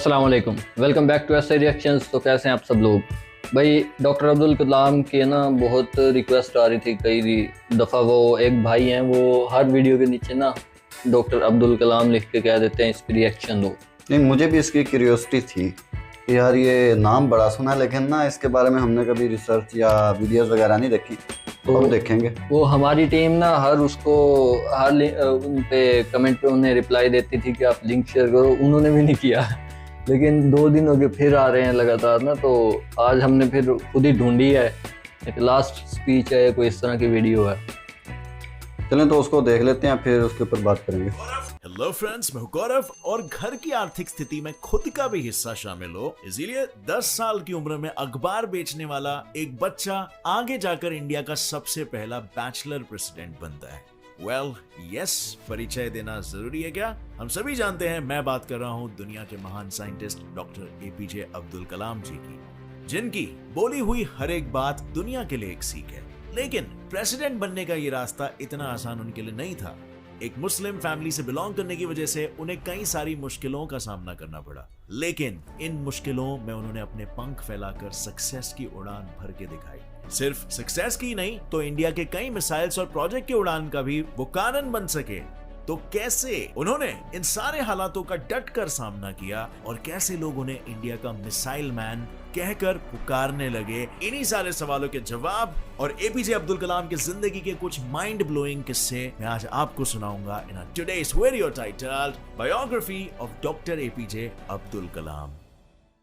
अस्सलाम वालेकुम, welcome back to S reactions. तो कैसे हैं आप सब लोग? भाई डॉक्टर अब्दुल कलाम की ना बहुत रिक्वेस्ट आ रही थी कई दफ़ा। वो एक भाई हैं, वो हर वीडियो के नीचे ना डॉक्टर अब्दुल कलाम लिख के कह देते हैं इस पर रिएक्शन दो। नहीं, मुझे भी इसकी क्यूरियोसिटी थी कि यार ये नाम बड़ा सुना, लेकिन ना इसके बारे में हमने कभी रिसर्च या वीडियोस वगैरह नहीं देखी, तो हम देखेंगे। वो हमारी टीम ना हर उन पे कमेंट पे उन्हें रिप्लाई देती थी कि आप लिंक शेयर करो, उन्होंने भी नहीं किया। लेकिन 2 दिन हो गए फिर आ रहे हैं लगातार ना, तो आज हमने फिर खुद ही ढूंढी है, एक लास्ट स्पीच है, कोई इस तरह की वीडियो है। चलें तो उसको देख लेते हैं, फिर उसके ऊपर बात करेंगे। हेलो फ्रेंड्स, मैं हूं गौरव और घर की आर्थिक स्थिति में खुद का भी हिस्सा शामिल हो, इसीलिए 10 साल की उम्र में अखबार बेचने वाला एक बच्चा आगे जाकर इंडिया का सबसे पहला बैचलर प्रेसिडेंट बनता है। वेल यस, परिचय देना जरूरी है क्या? हम सभी जानते हैं, मैं बात कर रहा हूं दुनिया के महान scientist doctor APJ Abdul Kalam जी की, जिनकी बोली हुई हर एक बात दुनिया के लिए एक सीख है। लेकिन प्रेसिडेंट बनने का ये रास्ता इतना आसान उनके लिए नहीं था। एक मुस्लिम फैमिली से बिलोंग करने की वजह से उन्हें कई सारी मुश्किलों का सामना करना पड़ा, लेकिन इन मुश्किलों में उन्होंने अपने पंख फैलाकर सक्सेस की उड़ान भर के दिखाई। सिर्फ सक्सेस की नहीं, तो इंडिया के कई मिसाइल्स और प्रोजेक्ट की उड़ान का भी वो कारण बन सके। तो कैसे उन्होंने इन सारे हालातों का डट कर सामना किया और कैसे लोग उन्हें इंडिया का मिसाइल मैन कहकर पुकारने लगे, इन्हीं सारे सवालों के जवाब और एपीजे अब्दुल कलाम की जिंदगी के कुछ माइंड ब्लोइंग किस्से मैं आज आपको सुनाऊंगा in today's video titled biography of doctor APJ Abdul Kalam.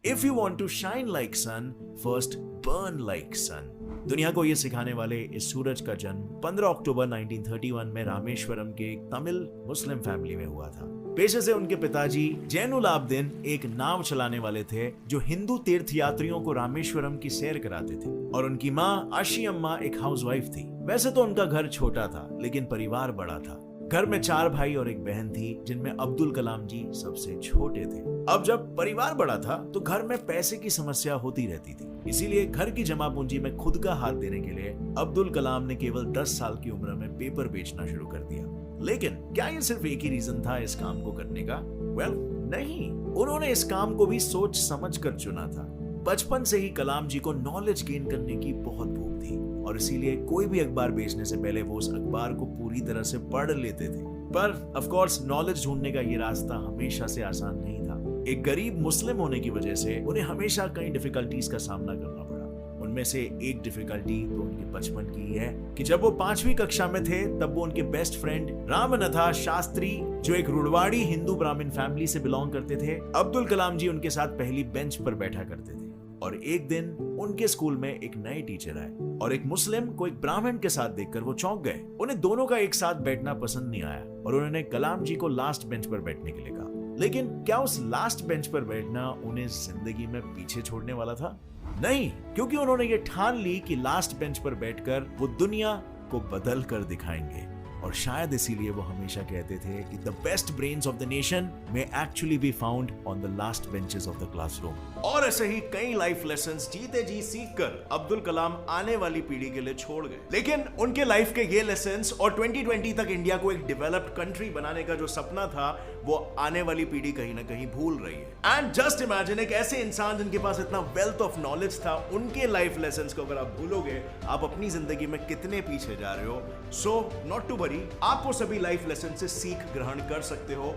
If you want to shine like sun, first burn like sun। दुनिया को ये सिखाने वाले इस सूरज का जन्म 15 अक्टूबर 1931 में रामेश्वरम के एक तमिल मुस्लिम फैमिली में हुआ था। पेशे से उनके पिताजी जैनुल आबदीन एक नाव चलाने वाले थे, जो हिंदू तीर्थ यात्रियों को रामेश्वरम की सैर कराते थे, और उनकी माँ आशी अम्मा एक हाउसवाइफ थी। वैसे तो उनका घर छोटा था, लेकिन परिवार बड़ा था। घर में 4 भाई और एक बहन थी, जिनमें अब्दुल कलाम जी सबसे छोटे थे। अब जब परिवार बड़ा था तो घर में पैसे की समस्या होती रहती थी, इसीलिए घर की जमा पूंजी में खुद का हाथ देने के लिए अब्दुल कलाम ने केवल 10 साल की उम्र में पेपर बेचना शुरू कर दिया। लेकिन क्या ये सिर्फ एक ही रीजन था इस काम को करने का? वेल नहीं, उन्होंने इस काम को भी सोच समझ कर चुना था। बचपन से ही कलाम जी को नॉलेज गेन करने की बहुत भूख थी, और इसीलिए कोई भी अखबार बेचने से पहले वो उस अखबार को पूरी तरह से पढ़ लेते थे। पर ऑफ कोर्स नॉलेज ढूंढने का ये रास्ता हमेशा से आसान नहीं था। एक गरीब मुस्लिम होने की वजह से उन्हें हमेशा कई डिफिकल्टीज का सामना करना पड़ा। उनमें से एक डिफिकल्टी तो उनके बचपन की ही है कि जब वो 5वीं कक्षा में थे, तब वो उनके बेस्ट फ्रेंड रामनाथा शास्त्री, जो एक रुड़वाड़ी हिंदू ब्राह्मण फैमिली से बिलोंग करते थे, अब्दुल कलाम जी उनके साथ पहली बेंच पर बैठा करते थे। और एक दिन उनके स्कूल में एक नए टीचर आए और एक मुस्लिम को एक ब्राह्मण के साथ देखकर वो चौंक गए। उन्हें दोनों का एक साथ बैठना पसंद नहीं आया और उन्होंने कलाम जी को लास्ट बेंच पर बैठने के लिए कहा। लेकिन क्या उस लास्ट बेंच पर बैठना उन्हें जिंदगी में पीछे छोड़ने वाला था? नहीं, क्योंकि उन्होंने ये ठान ली कि लास्ट बेंच पर बैठकर वो दुनिया को बदल कर दिखाएंगे। और शायद इसीलिए वो हमेशा कहते थे कि the best brains of the nation may actually be found on the last benches of the classroom. और ऐसे ही कई लाइफ लेसन्स जीते जी सीख कर अब्दुल कलाम आने वाली पीढ़ी के लिए छोड़ गए। लेकिन उनके लाइफ के ये लेसन्स और 2020 तक इंडिया को एक डेवलप्ड कंट्री बनाने का जो सपना था, वो आने वाली पीढ़ी कहीं ना कहीं भूल रही है। एंड जस्ट इमेजिन, एक ऐसे इंसान जिनके पास इतना वेल्थ ऑफ नॉलेज था, उनके लाइफ लेसन्स को अगर आप भूलोगे, आप अपनी जिंदगी में कितने पीछे जा रहे हो। सो नॉट टू वरी, आप वो सभी लाइफ लेसन से सीख ग्रहण कर सकते हो।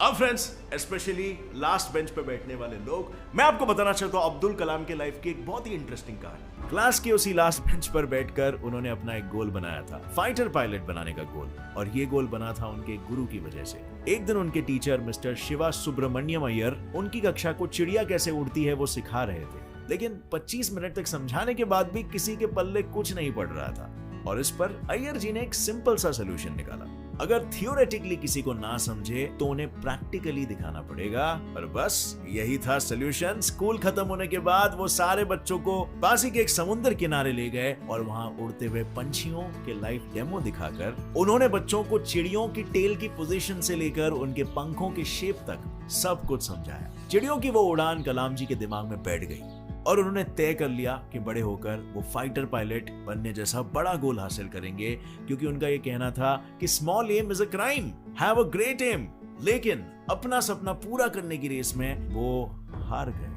अब फ्रेंड्स, स्पेशली लास्ट बेंच पे बैठने वाले लोग, मैं आपको बताना चाहता हूं अब्दुल कलाम के लाइफ की एक बहुत ही इंटरेस्टिंग कहानी। क्लास के उसी लास्ट बेंच पर बैठकर उन्होंने अपना एक गोल बनाया था, फाइटर पायलट बनाने का गोल, और ये गोल बना था उनके गुरु की वजह से। एक दिन उनके टीचर मिस्टर शिवा सुब्रमण्यम अय्यर उनकी कक्षा को चिड़िया कैसे उड़ती है वो सिखा रहे थे, लेकिन 25 मिनट तक समझाने के बाद भी किसी के पल्ले कुछ नहीं पड़ रहा था। और इस पर अय्यर जी ने एक सिंपल सा सोल्यूशन निकाला। अगर थियोरेटिकली किसी को ना समझे तो उन्हें प्रैक्टिकली दिखाना पड़ेगा। और बस यही था सोल्यूशन। स्कूल खत्म होने के बाद वो सारे बच्चों को पास ही के एक समुद्र किनारे ले गए और वहां उड़ते हुए पंछियों के लाइव डेमो दिखाकर उन्होंने बच्चों को चिड़ियों की टेल की पोजीशन से लेकर उनके पंखों के शेप तक सब कुछ समझाया। चिड़ियों की वो उड़ान कलाम जी के दिमाग में बैठ गई और उन्होंने तय कर लिया कि बड़े होकर वो फाइटर पायलट बनने जैसा बड़ा गोल हासिल करेंगे, क्योंकि उनका ये कहना था कि small aim is a crime, have a great aim. लेकिन अपना सपना पूरा करने की रेस में वो हार गए।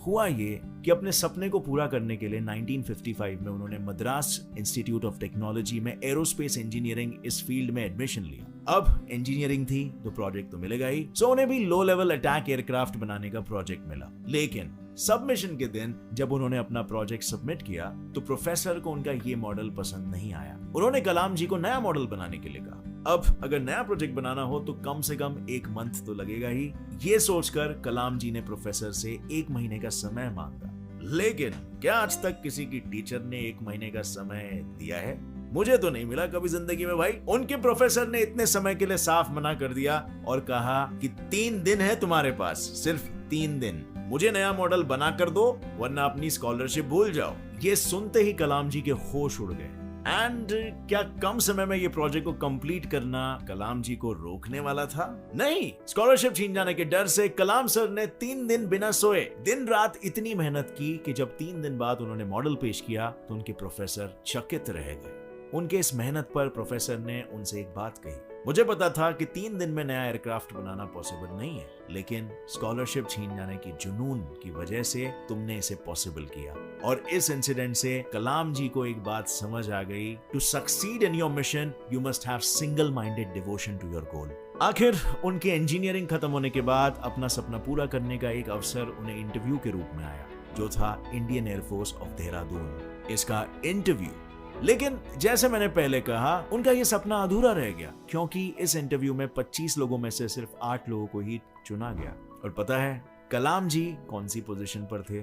हुआ ये कि अपने सपने को पूरा करने के लिए 1955 में उन्होंने मद्रास इंस्टीट्यूट ऑफ टेक्नोलॉजी में एरोस्पेस इंजीनियरिंग इस फील्ड में एडमिशन लिया। अब इंजीनियरिंग थी तो प्रोजेक्ट तो मिलेगा ही, सो उन्हें भी लो लेवल अटैक एयरक्राफ्ट बनाने का प्रोजेक्ट मिला। लेकिन सबमिशन के दिन जब उन्होंने अपना प्रोजेक्ट सबमिट किया तो प्रोफेसर को उनका ये मॉडल पसंद नहीं आया। उन्होंने कलाम जी को नया मॉडल बनाने के लिए कहा। अब अगर नया प्रोजेक्ट बनाना हो तो कम से कम 1 मंथ तो लगेगा ही। ये सोचकर कलाम जी ने प्रोफेसर से 1 महीने का समय मांगा। लेकिन क्या आज तक किसी की टीचर ने 1 महीने का समय दिया है? मुझे तो नहीं मिला कभी जिंदगी में भाई। उनके प्रोफेसर ने इतने समय के लिए साफ मना कर दिया और कहा कि 3 दिन है तुम्हारे पास, सिर्फ 3 दिन। मुझे नया मॉडल बना कर दो वरना अपनी स्कॉलरशिप भूल जाओ। ये सुनते ही कलाम जी के होश उड़ गए। एंड क्या कम समय में ये प्रोजेक्ट को कंप्लीट करना कलाम जी को रोकने वाला था? नहीं, स्कॉलरशिप छीन जाने के डर से कलाम सर ने 3 दिन बिना सोए दिन रात इतनी मेहनत की कि जब 3 दिन बाद उन्होंने मॉडल पेश किया तो उनके प्रोफेसर चकित रह गए। उनके इस मेहनत पर प्रोफेसर ने उनसे एक बात कही, मुझे पता था कि 3 दिन में नया एयरक्राफ्ट बनाना पॉसिबल नहीं है, लेकिन स्कॉलरशिप छीन जाने की जुनून की वजह से तुमने इसे पॉसिबल किया। और इस इंसिडेंट से कलाम जी को एक बात समझ आ गई, to succeed in your mission you must have single minded devotion to your goal. आखिर उनके इंजीनियरिंग खत्म होने के बाद अपना सपना पूरा करने का एक अवसर उन्हें इंटरव्यू के रूप में आया, जो था इंडियन एयरफोर्स ऑफ देहरादून। इसका इंटरव्यू, लेकिन जैसे मैंने पहले कहा, उनका यह सपना अधूरा रह गया क्योंकि इस इंटरव्यू में 25 लोगों में से सिर्फ 8 लोगों को ही चुना गया। और पता है कलाम जी कौन सी पोजीशन पर थे?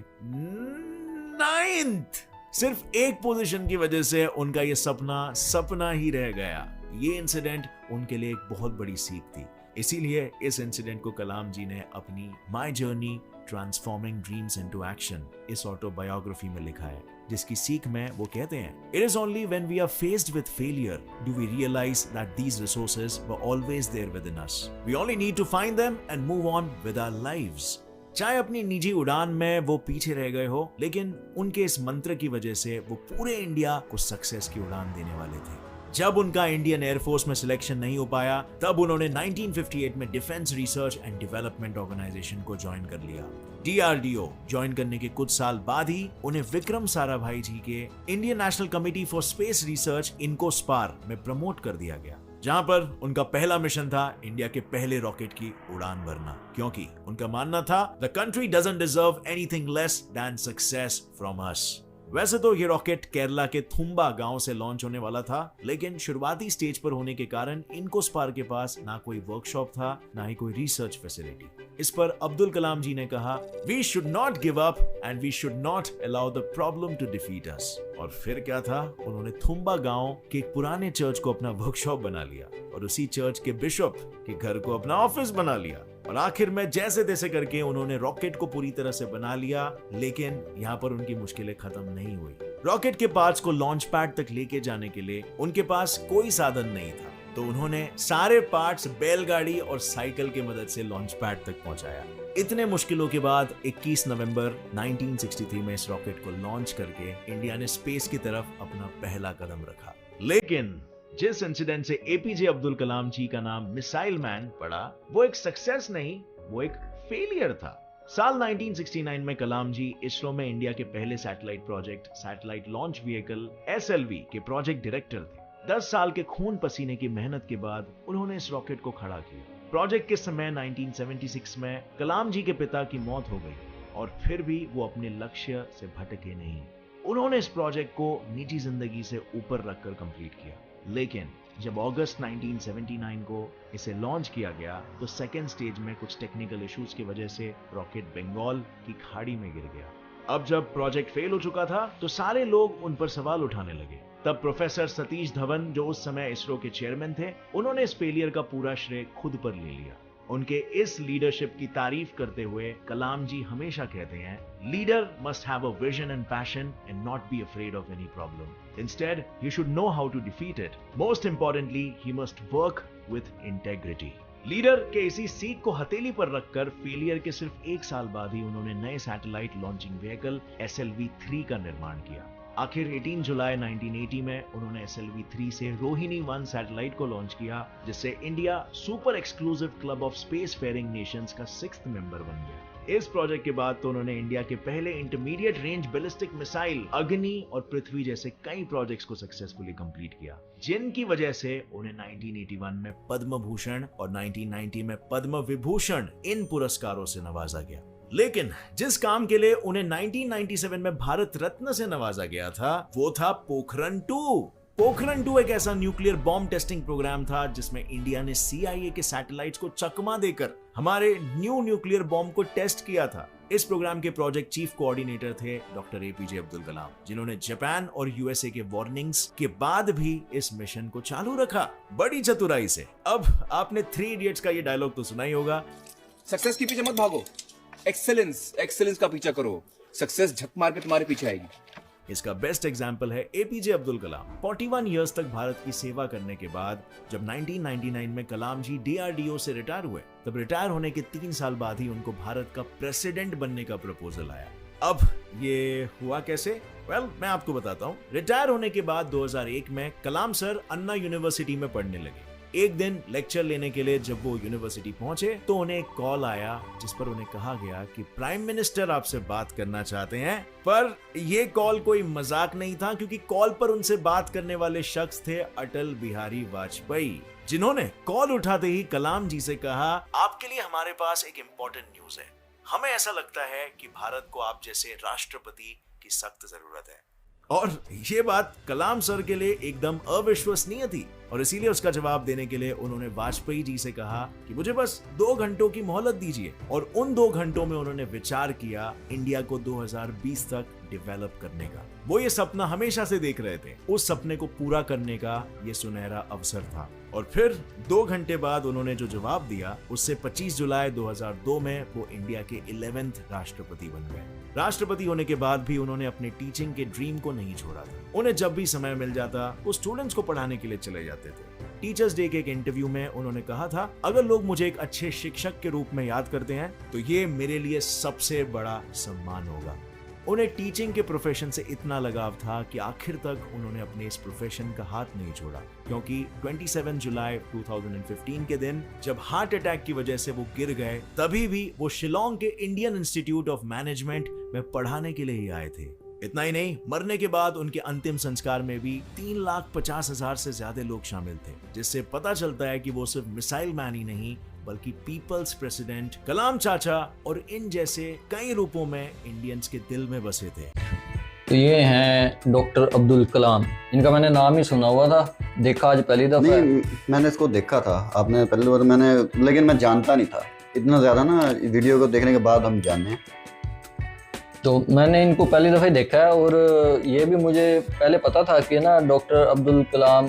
9th। सिर्फ एक पोजीशन की वजह से उनका यह सपना ही रह गया। ये इंसिडेंट उनके लिए एक बहुत बड़ी सीख थी। इसीलिए इस इंसिडेंट को कलाम जी ने अपनी my journey transforming dreams into action इस ऑटोबायोग्राफी में लिखा है, जिसकी सीख में वो कहते हैं, it is only when we are faced with failure do we realise that these resources were always there within us. We only need to find them and move on with our lives. चाहे अपनी निजी उड़ान में वो पीछे रह गए हो, लेकिन उनके इस मंत्र की वजह से वो पूरे इंडिया को सक्सेस की उड़ान देने वाले थे। जब उनका इंडियन एयरफोर्स में सिलेक्शन नहीं हो पाया, तब उन्होंने 1958 में defence research and development organisation को ज्वाइन कर लिया। DRDO ज्वाइन करने के कुछ साल बाद ही उन्हें विक्रम साराभाई जी के Indian National Committee for Space Research INCOSPAR में प्रमोट कर दिया गया, जहां पर उनका पहला मिशन था इंडिया के पहले रॉकेट की उड़ान भरना, क्योंकि उनका मानना था the country doesn't deserve anything less than success from us. वैसे तो ये रॉकेट केरला के थुम्बा गांव से लॉन्च होने वाला था, लेकिन शुरुआती स्टेज पर होने के कारण इनकोस्पार के पास ना कोई वर्कशॉप था, ना ही कोई रिसर्च फैसिलिटी। इस पर अब्दुल कलाम जी ने कहा, we should not give up and we should not allow the problem to defeat us. और फिर क्या था, उन्होंने थुम्बा गांव के एक पुराने चर्च को अपना वर्कशॉप बना लिया और उसी चर्च के बिशप के घर को अपना ऑफिस बना लिया। और आखिर में जैसे तैसे करके उन्होंने रॉकेट को पूरी तरह से बना लिया, लेकिन यहाँ पर उनकी मुश्किलें खत्म नहीं हुई। रॉकेट के पार्ट्स को लॉन्च पैड तक लेके जाने के लिए उनके पास कोई साधन नहीं था, तो उन्होंने सारे पार्ट्स बैलगाड़ी और साइकिल की मदद से लॉन्च पैड तक पहुंचाया। इतने मुश्किलों के बाद 21 नवंबर 1963 में इस रॉकेट को लॉन्च करके इंडिया ने स्पेस की तरफ अपना पहला कदम रखा। लेकिन जिस इंसिडेंट से एपीजे अब्दुल कलाम जी का नाम मिसाइल मैन पड़ा, वो एक सक्सेस नहीं, वो एक फेलियर था। साल 1969 में कलाम जी इसरो में इंडिया के पहले satellite project satellite launch vehicle SLV के प्रोजेक्ट डायरेक्टर थे। 10 साल के खून पसीने की मेहनत के बाद उन्होंने इस रॉकेट को खड़ा किया। प्रोजेक्ट के समय 1976 में कलाम जी के पिता की मौत हो गई और फिर भी वो अपने लक्ष्य से भटके नहीं। उन्होंने इस प्रोजेक्ट को निजी जिंदगी से ऊपर रखकर कंप्लीट किया। लेकिन जब अगस्त 1979 को इसे लॉन्च किया गया तो सेकेंड स्टेज में कुछ टेक्निकल इश्यूज की वजह से रॉकेट बंगाल की खाड़ी में गिर गया। अब जब प्रोजेक्ट फेल हो चुका था तो सारे लोग उन पर सवाल उठाने लगे। तब प्रोफेसर सतीश धवन, जो उस समय इसरो के चेयरमैन थे, उन्होंने इस फेलियर का पूरा श्रेय खुद पर ले लिया। उनके इस लीडरशिप की तारीफ करते हुए कलाम जी हमेशा कहते हैं, leader must have a vision and passion and not be afraid of any problem. Instead he should know how to defeat it. Most importantly he must work with integrity. Leader के इसी सीख को हथेली पर रखकर फेलियर के सिर्फ 1 साल बाद ही उन्होंने नए सैटेलाइट लॉन्चिंग व्हीकल SLV-3 का निर्माण किया। आखिर 18 जुलाई 1980 में उन्होंने SLV-3 से रोहिणी 1 सैटेलाइट को लॉन्च किया, जिससे India super exclusive club of space faring nations का 6th मेंबर बन गया। इस प्रोजेक्ट के बाद तो उन्होंने इंडिया के पहले इंटरमीडिएट रेंज बैलिस्टिक मिसाइल अग्नि और पृथ्वी जैसे कई प्रोजेक्ट्स को सक्सेसफुली कंप्लीट किया, जिनकी वजह से उन्हें 1981 में पद्म भूषण और 1990 में पद्म विभूषण इन पुरस्कारों से नवाजा गया। लेकिन जिस काम के लिए उन्हें 1997 में भारत रत्न से नवाजा गया था वो था पोखरण 2। पोखरण 2 एक ऐसा न्यूक्लियर बॉम्ब टेस्टिंग प्रोग्राम था जिसमें इंडिया ने CIA के सैटेलाइट्स को चकमा देकर हमारे न्यूक्लियर बॉम्ब को टेस्ट किया था। इस प्रोग्राम के प्रोजेक्ट चीफ कोऑर्डिनेटर थे डॉक्टर APJ अब्दुल कलाम, जिन्होंने जापान और USA के वार्निंग्स के बाद भी इस मिशन को चालू रखा बड़ी चतुराई से। अब आपने 3 इडियट्स का ये डायलॉग तो सुना ही होगा, सक्सेस के पीछे मत भागो, एक्सेलेंस का पीछा करो, सक्सेस झक मार के तुम्हारे पीछे आएगी। इसका बेस्ट एग्जाम्पल है APJ अब्दुल कलाम। 41 इयर्स तक भारत की सेवा करने के बाद जब 1999 में कलाम जी DRDO से रिटायर हुए, तब रिटायर होने के 3 साल बाद ही उनको भारत का प्रेसिडेंट बनने का प्रपोजल आया। अब ये हुआ कैसे? मैं आपको बताता हूँ। रिटायर होने के बाद 2001 में कलाम सर अन्ना यूनिवर्सिटी में पढ़ने लगे। एक दिन लेक्चर लेने के लिए जब वो यूनिवर्सिटी पहुंचे तो उन्हें एक कॉल आया जिस पर उन्हें कहा गया कि प्राइम मिनिस्टर आपसे बात करना चाहते हैं। पर ये कॉल कोई मजाक नहीं था, क्योंकि कॉल पर उनसे बात करने वाले शख्स थे अटल बिहारी वाजपेयी, जिन्होंने कॉल उठाते ही कलाम जी से कहा, आपके लिए हमारे पास एक इम्पोर्टेंट न्यूज है। हमें ऐसा लगता है कि भारत को आप जैसे राष्ट्रपति की सख्त जरूरत है। और ये बात कलाम सर के लिए एकदम अविश्वसनीय थी, और इसीलिए उसका जवाब देने के लिए उन्होंने वाजपेयी जी से कहा कि मुझे बस 2 घंटों की मोहलत दीजिए। और उन 2 घंटों में उन्होंने विचार किया इंडिया को 2020 तक डेवलप करने का। वो ये सपना हमेशा से देख रहे थे, उस सपने को पूरा करने का ये सुनहरा अवसर था। और फिर 2 घंटे बाद उन्होंने जो जवाब दिया, उससे 25 जुलाई 2002 में वो इंडिया के 11th राष्ट्रपति बन गए। राष्ट्रपति होने के बाद भी उन्होंने अपने टीचिंग के ड्रीम को नहीं छोड़ा था। उन्हें जब भी समय मिल जाता वो स्टूडेंट्स को पढ़ाने के लिए चले जाते थे। टीचर्स डे के एक इंटरव्यू में उन्होंने कहा था, अगर लोग मुझे एक अच्छे शिक्षक के रूप में याद करते हैं तो ये मेरे लिए सबसे बड़ा सम्मान होगा। उन्हें टीचिंग के प्रोफेशन से इतना लगाव था कि आखिर तक उन्होंने अपने इस प्रोफेशन का हाथ नहीं छोड़ा, क्योंकि 27 जुलाई 2015 के दिन जब हार्ट अटैक की वजह से वो गिर गए, तभी भी वो शिलोंग के इंडियन इंस्टीट्यूट ऑफ मैनेजमेंट में पढ़ाने के लिए ही आए थे। इतना ही नहीं, मरने के बाद उनके अंतिम संस्कार में भी 3,50,000 से ज्यादा लोग शामिल थे, जिससे पता चलता है कि वो सिर्फ मिसाइल मैन ही नहीं बल्कि पीपल्स प्रेसिडेंट कलाम चाचा और इन जैसे कई रूपों में इंडियंस के दिल में बसे थे। तो ये हैं डॉक्टर अब्दुल कलाम। इनका मैंने नाम ही सुना हुआ था, देखा आज पहली दफा। नहीं, मैंने इसको देखा था, आपने पहली बार मैंने, लेकिन मैं जानता नहीं था इतना ज्यादा ना। वीडियो को देखने के बाद हम जाने हैं। तो मैंने इनको पहली दफ़ा ही देखा है, और ये भी मुझे पहले पता था कि ना डॉक्टर अब्दुल कलाम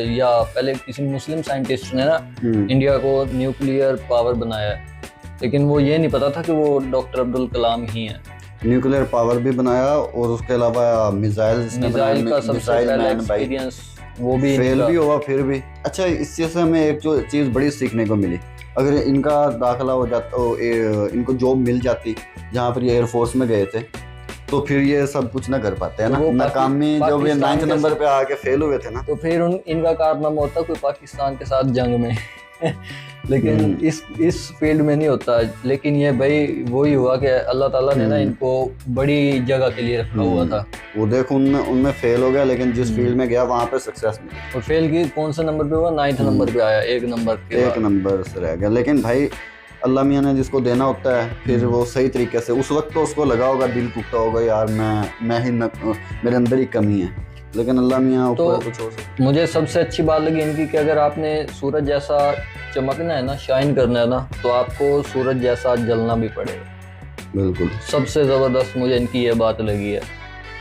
या पहले किसी मुस्लिम साइंटिस्ट ने ना इंडिया को न्यूक्लियर पावर बनाया है, लेकिन वो ये नहीं पता था कि वो डॉक्टर अब्दुल कलाम ही हैं। न्यूक्लियर पावर भी बनाया और उसके अलावा मिसाइल का सबसे पहला एक्सपीरियंस वो भी फेल भी हुआ फिर भी। अच्छा, इस चीज़ से हमें एक जो चीज़ बड़ी सीखने को मिली, अगर इनका दाखिला हो जाता, इनको जॉब मिल जाती जहाँ पर ये एयरफोर्स में गए थे, तो फिर ये सब कुछ ना कर पाते हैं ना। नाकामी जब ये 9th नंबर पे आके फेल हुए थे ना, तो फिर इनका कारनामा होता कोई पाकिस्तान के साथ जंग में लेकिन इस फील्ड में नहीं होता। लेकिन ये भाई वही हुआ कि अल्लाह ताला ने ना इनको बड़ी जगह के लिए रखा हुआ था। वो देखो उनमें फेल हो गया, लेकिन जिस फील्ड में गया वहाँ पे सक्सेस मिली। और फेल की कौन से नंबर पे हुआ? 9th नंबर पे आया, 1 नंबर से रह गया। लेकिन भाई अल्लाह मियाँ ने जिसको देना होता है फिर वो सही तरीके से, उस वक्त तो उसको लगा होगा, दिल टूटा होगा, यार मैं ही मेरे अंदर ही कमी है, लेकिन अल्लाह मियाँ ऊपर कुछ हो सकता। मुझे सबसे अच्छी बात लगी इनकी कि अगर आपने सूरज जैसा चमकना है ना, शाइन करना है ना, तो आपको सूरज जैसा जलना भी पड़ेगा। बिल्कुल, सबसे ज़बरदस्त मुझे इनकी ये बात लगी है,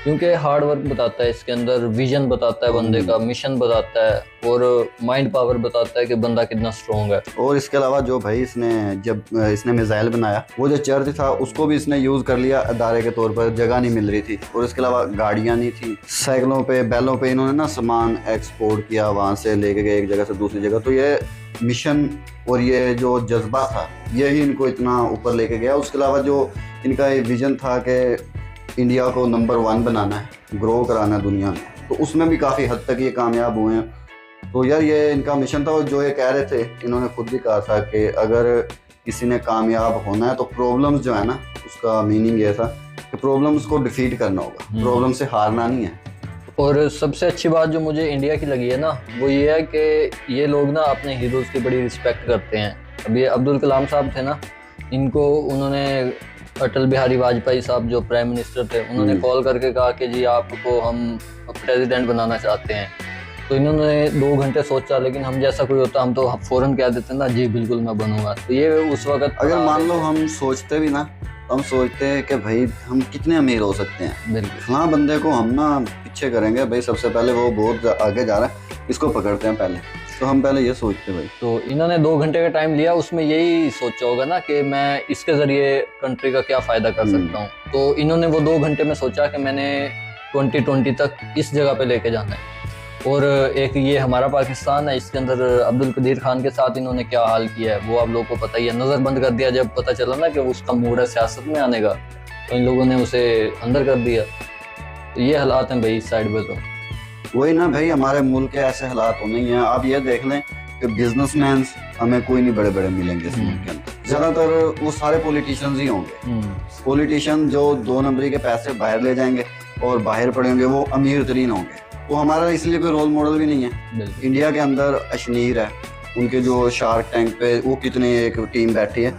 क्योंकि हार्ड वर्क बताता है इसके अंदर, विजन बताता है बंदे का, मिशन बताता है, और माइंड पावर बताता है कि बंदा कितना स्ट्रॉन्ग है। और इसके अलावा जो भाई इसने मिसाइल बनाया, वो जो चर्च था उसको भी इसने यूज़ कर लिया अदारे के तौर पर, जगह नहीं मिल रही थी। और इसके अलावा गाड़ियाँ नहीं थी, साइकिलों पे, बैलों पे इन्होंने ना सामान एक्सपोर्ट किया, वहाँ से लेके गए एक जगह से दूसरी जगह। तो ये मिशन और ये जो जज्बा था, यही इनको इतना ऊपर लेके गया। उसके अलावा जो इनका ये विजन था कि इंडिया को नंबर 1 बनाना है, ग्रो कराना है दुनिया में, तो उसमें भी काफ़ी हद तक ये कामयाब हुए हैं। तो यार ये इनका मिशन था, और जो ये कह रहे थे, इन्होंने खुद भी कहा था कि अगर किसी ने कामयाब होना है तो प्रॉब्लम्स जो है ना, उसका मीनिंग ये था कि प्रॉब्लम्स को डिफीट करना होगा, प्रॉब्लम से हारना नहीं है। और सबसे अच्छी बात जो मुझे इंडिया की लगी है ना, वो ये है कि ये लोग ना अपने हीरोज़ की बड़ी रिस्पेक्ट करते हैं। अब ये अब्दुल कलाम साहब थे ना, इनको उन्होंने अटल बिहारी वाजपेयी साहब जो प्राइम मिनिस्टर थे, उन्होंने कॉल करके कहा कि जी आपको हम प्रेसिडेंट बनाना चाहते हैं। तो इन्होंने 2 घंटे सोचा, लेकिन हम जैसा कोई होता हम तो फ़ौरन कह देते ना जी बिल्कुल मैं बनूंगा। तो ये उस वक्त अगर मान लो हम सोचते भी ना, हम सोचते हैं कि भाई हम कितने अमीर हो सकते हैं, बिल्कुल हाँ बंदे को हम ना पीछे करेंगे, भाई सबसे पहले वो बहुत आगे जा रहा है, इसको पकड़ते हैं पहले, तो हम पहले ये सोचते हैं भाई। तो इन्होंने 2 घंटे का टाइम लिया, उसमें यही सोचा होगा ना कि मैं इसके ज़रिए कंट्री का क्या फ़ायदा कर सकता हूँ। तो इन्होंने वो 2 घंटे में सोचा कि मैंने 2020 तक इस जगह पे लेके जाना है। और एक ये हमारा पाकिस्तान है, इसके अंदर अब्दुल कदीर खान के साथ इन्होंने क्या हाल किया है वो आप लोगों को पता ही है। नज़र बंद कर दिया जब पता चला ना कि उसका मूड है सियासत में आने का, तो इन लोगों ने उसे अंदर कर दिया। तो ये हालात हैं भाई इस साइड पे। तो वही ना भाई, हमारे मुल्क के ऐसे हालात होने ही हैं। आप ये देख लें कि बिजनेसमैन हमें कोई नहीं बड़े बड़े मिलेंगे इस मुल्क के अंदर, ज़्यादातर वो सारे पॉलिटिशियंस ही होंगे। पॉलिटिशियन जो 2 नंबरी के पैसे बाहर ले जाएंगे और बाहर पड़ेंगे, वो अमीर तरीन होंगे। तो हमारा इसलिए कोई रोल मॉडल भी नहीं है। इंडिया के अंदर अशनीर है, उनके जो शार्क टैंक पे वो कितने एक टीम बैठी है,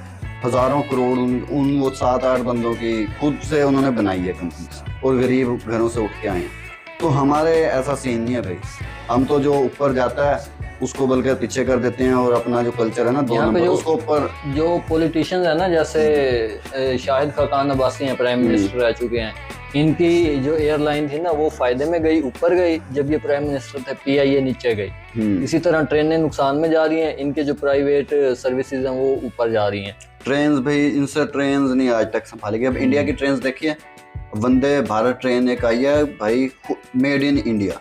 हज़ारों करोड़ उन वो 7-8 बंदों की खुद से उन्होंने बनाई है कंपनी, और गरीब घरों से उठ के आए हैं। तो हमारे ऐसा सीन नहीं है भाई, हम तो जो ऊपर जाता है उसको बल्कि पीछे कर देते हैं, और अपना जो कल्चर है ना 2 नंबर उसको ऊपर। जो पॉलिटिशियंस है ना, जैसे शाहिद खाकान अब्बासी हैं, प्राइम मिनिस्टर रह चुके हैं, इनकी जो एयरलाइन थी ना वो फायदे में गई, ऊपर गई। जब ये प्राइम मिनिस्टर थे PIA नीचे गई। इसी तरह ट्रेनें नुकसान में जा रही हैं, इनके जो प्राइवेट सर्विसेज हैं वो ऊपर जा रही हैं। ट्रेन भाई, इनसे ट्रेन नहीं आज तक संभाली गई। अब इंडिया की ट्रेन देखिए, वंदे भारत ट्रेन एक आई है भाई, made in India,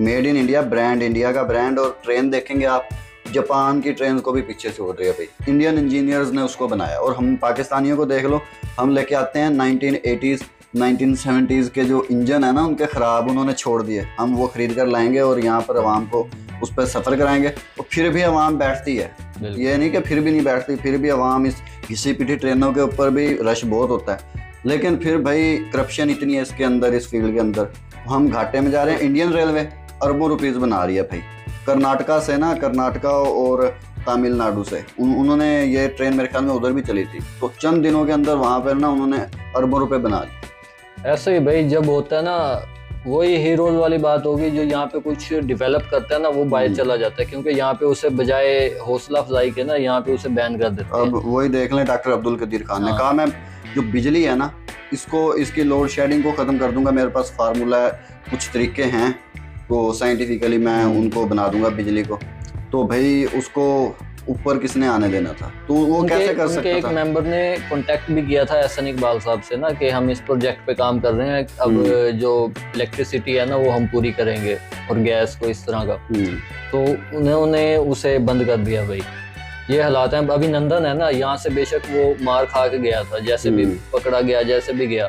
made in India, brand India का ब्रांड। और ट्रेन देखेंगे आप, जापान की ट्रेन को भी पीछे छोड़ रही है भाई, इंडियन इंजीनियर्स ने उसको बनाया। और हम पाकिस्तानियों को देख लो, हम लेके आते हैं 1980s 1970s के जो इंजन है ना उनके ख़राब, उन्होंने छोड़ दिए, हम वो खरीद कर लाएंगे और यहाँ पर आवाम को उस पर सफ़र कराएंगे। और फिर भी आवाम बैठती है, ये नहीं कि फिर भी नहीं बैठती, फिर भी आवाम इस घिसी पिटी ट्रेनों के ऊपर भी रश बहुत होता है। लेकिन फिर भाई करप्शन इतनी है इसके अंदर, इस फील्ड के अंदर, हम घाटे में जा रहे हैं। इंडियन रेलवे अरबों रुपीज़ बना रही है भाई, कर्नाटका से ना, कर्नाटका और तमिलनाडु से उन्होंने ये ट्रेन मेरे ख्याल में उधर भी चली थी, तो चंद दिनों के अंदर वहाँ पर ना उन्होंने अरबों रुपए बना लिए। ऐसे ही भाई जब होता है ना, वही हीरोज वाली बात होगी, जो यहाँ पे कुछ डेवलप करता है ना वो बाहर चला जाता है, क्योंकि यहाँ पे उसे बजाय हौसला अफजाई के ना यहाँ पे उसे बैन कर देते हैं। अब वही देख लें, डॉक्टर अब्दुल कदीर खान ने कहा मैं जो बिजली है ना इसकी लोड शेडिंग को ख़त्म कर दूंगा, मेरे पास फार्मूला है, कुछ तरीके हैं, तो साइंटिफिकली मैं उनको बना दूंगा बिजली को। तो भाई उसको ऊपर किसने आने देना था, तो वो कैसे कर सकता था। एक मेंबर ने कांटेक्ट भी किया था एहसन इकबाल साहब से ना कि हम इस प्रोजेक्ट पे काम कर रहे हैं, अब जो इलेक्ट्रिसिटी है ना वो हम पूरी करेंगे और गैस को इस तरह का, तो उन्होंने उसे बंद कर दिया। भाई ये हालात हैं। अभिनंदन है ना, यहाँ से बेशक वो मार खा के गया था, जैसे भी पकड़ा गया, जैसे भी गया,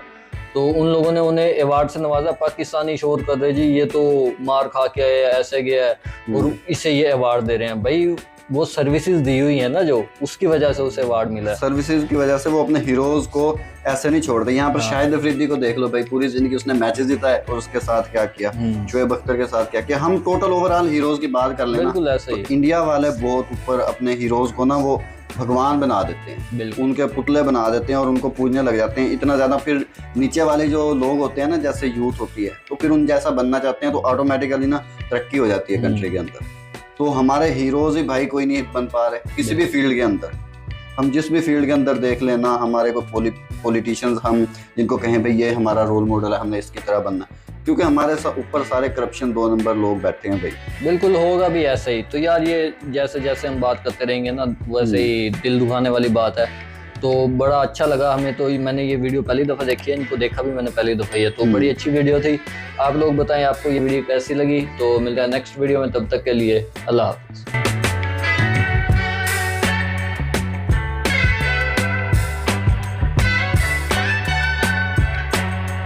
तो उन लोगों ने उन्हें अवार्ड से नवाजा। पाकिस्तानी शोर कर रहे जी ये तो मार खा के ऐसे गया है और इसे ये अवार्ड दे रहे हैं। भाई वो सर्विसेज दी हुई है ना जो, उसकी वजह से उसे अवार्ड मिला है। सर्विसेज की वजह से वो अपने हीरोज को ऐसे नहीं छोड़ते। यहाँ पर शाहिद अफरीदी को देख लो भाई, पूरी जिंदगी उसने मैचेस जीता है और उसके साथ क्या किया, शोएब अख्तर के साथ क्या किया। हम टोटल ओवरऑल हीरोज की बात कर लेना, बिल्कुल ऐसे ही। तो इंडिया वाले बहुत ऊपर अपने हीरोज को ना वो भगवान बना देते हैं, उनके पुतले बना देते हैं और उनको पूजने लग जाते हैं इतना ज्यादा। फिर नीचे वाले जो लोग होते हैं ना, जैसे यूथ होती है, तो फिर उन जैसा बनना चाहते हैं, तो ऑटोमेटिकली ना तरक्की हो जाती है कंट्री के अंदर। तो हमारे हीरोज ही भाई कोई नहीं बन पा रहे किसी भी फील्ड के अंदर। हम जिस भी फील्ड के अंदर देख लेना, हमारे को पॉलिटिशियंस हम जिनको कहें भाई ये हमारा रोल मॉडल है, हमने इसकी तरह बनना, क्योंकि हमारे ऊपर सारे करप्शन 2 नंबर लोग बैठे हैं भाई। बिल्कुल होगा भी ऐसे ही। तो यार ये जैसे जैसे हम बात करते रहेंगे ना, वैसे ही दिल दुखाने वाली बात है। तो बड़ा अच्छा लगा हमें, तो मैंने ये वीडियो पहली दफ़ा देखी है, इनको देखा भी मैंने पहली दफ़ा है, तो बड़ी अच्छी वीडियो थी। आप लोग बताएं आपको ये वीडियो कैसी लगी। तो मिलते हैं नेक्स्ट वीडियो में, तब तक के लिए अल्लाह हाफ़िज़।